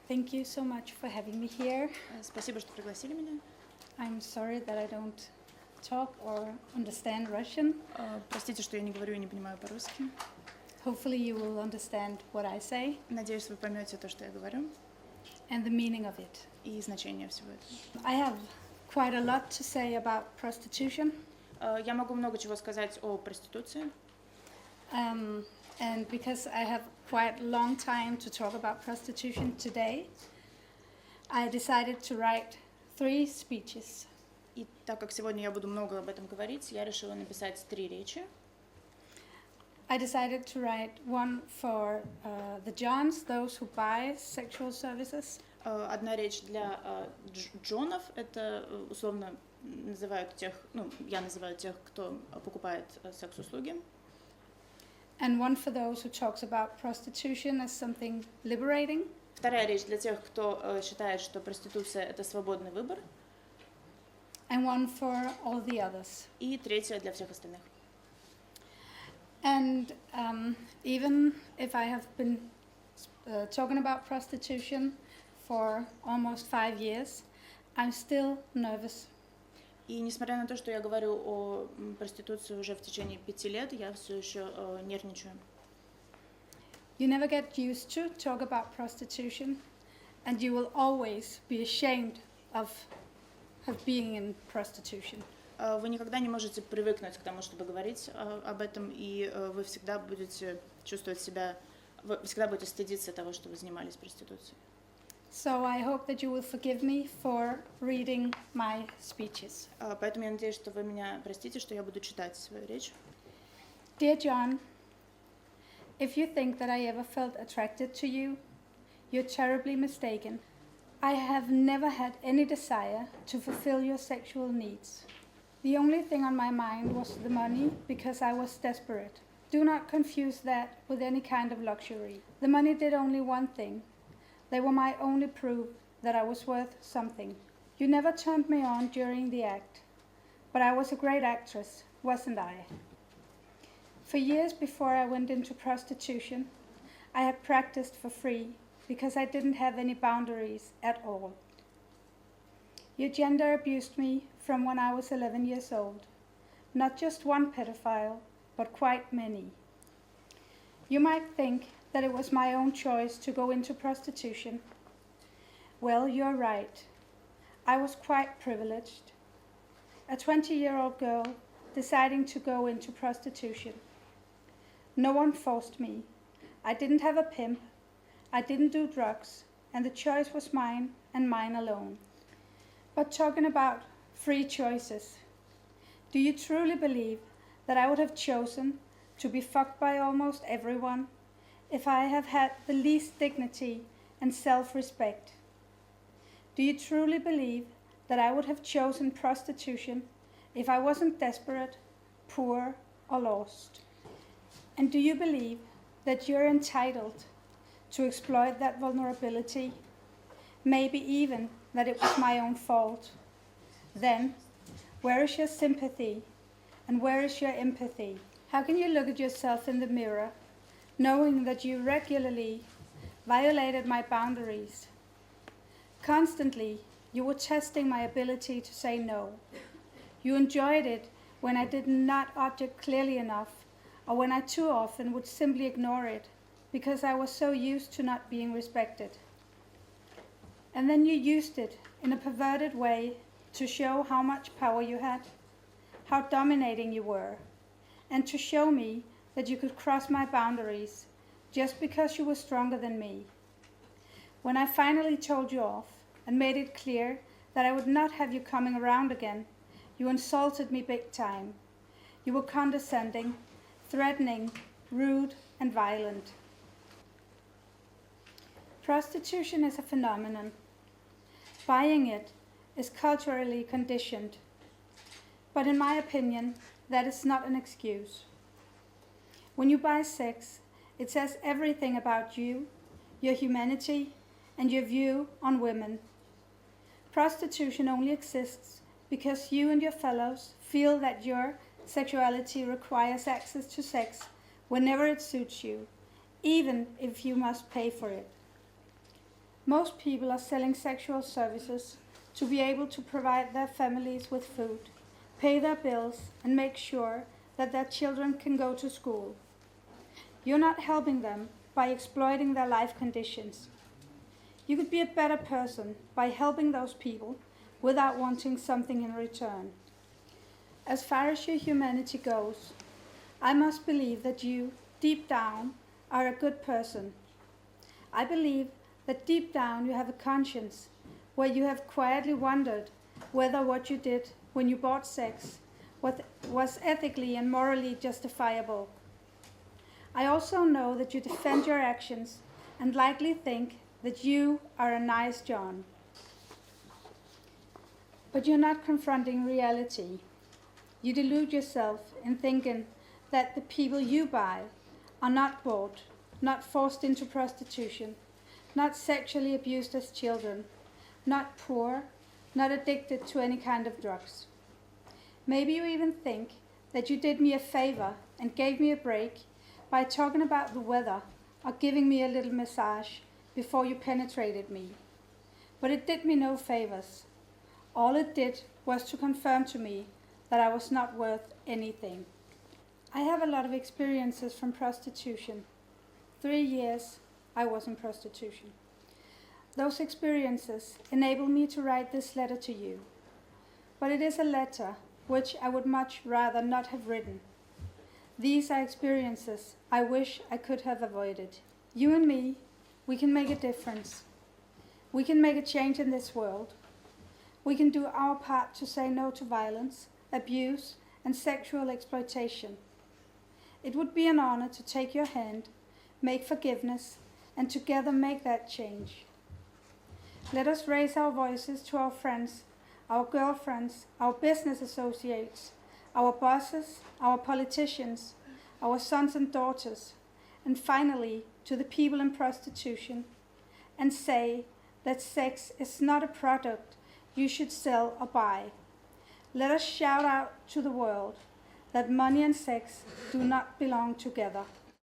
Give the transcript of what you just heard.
Thank you so much for having me here. Спасибо, что пригласили меня. I'm sorry that I don't talk or understand Russian. Простите, что я не говорю и не понимаю по-русски. Hopefully you will understand what I say Надеюсь, вы поймете то, что я говорю, and the meaning of it. и значение всего этого. I have quite a lot to say about prostitution. Я могу много чего сказать о проституции. And because I have quite a long time to talk about prostitution today, I decided to write 3 speeches. И так как сегодня я буду много об этом говорить, я решила написать 3 речи. I decided to write one for the Johns, those who buy sexual services. Одна речь для джонов, это условно называют тех, я называю тех, кто покупает секс-услуги. And one for those who talks about prostitution as something liberating. Вторая речь для тех, кто считает, что проституция это свободный выбор. And one for all the others. И третья для всех остальных. And even if I have been talking about prostitution for almost 5 years, I'm still nervous. И несмотря на то, что я говорю о проституции уже в течение 5 лет, я все еще нервничаю. You never get used to talk about prostitution, and you will always be ashamed of being in prostitution. Вы никогда не можете привыкнуть к тому, чтобы говорить об этом, и вы всегда будете чувствовать себя, вы всегда будете стыдиться того, что вы занимались проституцией. So I hope that you will forgive me for reading my speeches. Поэтому я надеюсь, что вы меня простите, что я буду читать свою речь. Dear John, if you think that I ever felt attracted to you, you're terribly mistaken. I have never had any desire to fulfill your sexual needs. The only thing on my mind was the money because I was desperate. Do not confuse that with any kind of luxury. The money did only one thing. They were my only proof that I was worth something. You never turned me on during the act, but I was a great actress, wasn't I? For years before I went into prostitution, I had practiced for free because I didn't have any boundaries at all. You gender abused me from when I was 11 years old. Not just one pedophile, but quite many. You might think that it was my own choice to go into prostitution. Well, you're right. I was quite privileged. A 20-year-old girl deciding to go into prostitution. No one forced me. I didn't have a pimp. I didn't do drugs, and the choice was mine and mine alone. But talking about free choices, do you truly believe that I would have chosen to be fucked by almost everyone if I have had the least dignity and self-respect? Do you truly believe that I would have chosen prostitution if I wasn't desperate, poor, or lost? And do you believe that you're entitled to exploit that vulnerability? Maybe even that it was my own fault? Then, where is your sympathy and where is your empathy? How can you look at yourself in the mirror knowing that you regularly violated my boundaries? Constantly, you were testing my ability to say no. You enjoyed it when I did not object clearly enough, or when I too often would simply ignore it because I was so used to not being respected. And then you used it in a perverted way to show how much power you had, how dominating you were, and to show me that you could cross my boundaries just because you were stronger than me. When I finally told you off and made it clear that I would not have you coming around again, you insulted me big time. You were condescending, threatening, rude, and violent. Prostitution is a phenomenon. Buying it is culturally conditioned. But in my opinion, that is not an excuse. When you buy sex, it says everything about you, your humanity, and your view on women. Prostitution only exists because you and your fellows feel that your sexuality requires access to sex whenever it suits you, even if you must pay for it. Most people are selling sexual services to be able to provide their families with food, pay their bills, and make sure that their children can go to school. You're not helping them by exploiting their life conditions. You could be a better person by helping those people without wanting something in return. As far as your humanity goes, I must believe that you, deep down, are a good person. I believe that deep down you have a conscience where you have quietly wondered whether what you did when you bought sex was ethically and morally justifiable. I also know that you defend your actions and likely think that you are a nice John. But you're not confronting reality. You delude yourself in thinking that the people you buy are not bought, not forced into prostitution, not sexually abused as children, not poor, not addicted to any kind of drugs. Maybe you even think that you did me a favor and gave me a break by talking about the weather or giving me a little massage before you penetrated me. But it did me no favors. All it did was to confirm to me that I was not worth anything. I have a lot of experiences from prostitution. 3 years I was in prostitution. Those experiences enable me to write this letter to you. But it is a letter which I would much rather not have written. These are experiences I wish I could have avoided. You and me, we can make a difference. We can make a change in this world. We can do our part to say no to violence, abuse, and sexual exploitation. It would be an honor to take your hand, make forgiveness, and together make that change. Let us raise our voices to our friends, our girlfriends, our business associates, our bosses, our politicians, our sons and daughters, and finally to the people in prostitution, and say that sex is not a product you should sell or buy. Let us shout out to the world that money and sex do not belong together.